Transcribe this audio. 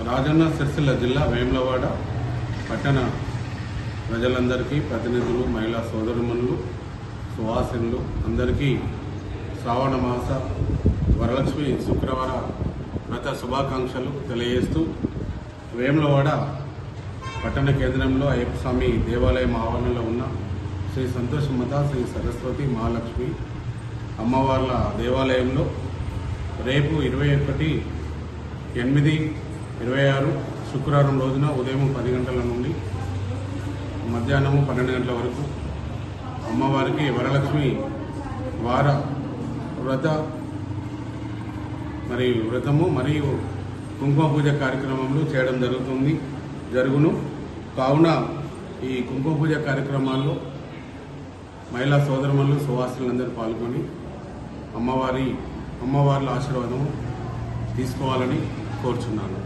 రాజన్న సిరిసిల్ల జిల్లా వేములవాడ పట్టణ ప్రజలందరికీ, ప్రతినిధులు, మహిళా సోదరుమణులు, సువాసినులు అందరికీ శ్రావణ మాస వరలక్ష్మి శుక్రవార వ్రత శుభాకాంక్షలు తెలియజేస్తూ వేములవాడ పట్టణ కేంద్రంలో అయ్యప్ప స్వామి దేవాలయం ఆవరణలో ఉన్న శ్రీ సంతోషమత శ్రీ సరస్వతి మహాలక్ష్మి అమ్మవార్ల దేవాలయంలో రేపు 21/8/26 శుక్రవారం రోజున ఉదయం 10 గంటల నుండి మధ్యాహ్నం 12 గంటల వరకు అమ్మవారికి వరలక్ష్మి వార వ్రతము మరియు కుంకుమ పూజ కార్యక్రమాలు చేయడం జరుగును కావున ఈ కుంకుమ పూజ కార్యక్రమాల్లో మహిళా సోదరుమణులు, సువాసులందరూ పాల్గొని అమ్మవార్ల ఆశీర్వాదం తీసుకోవాలని కోరుచున్నాను.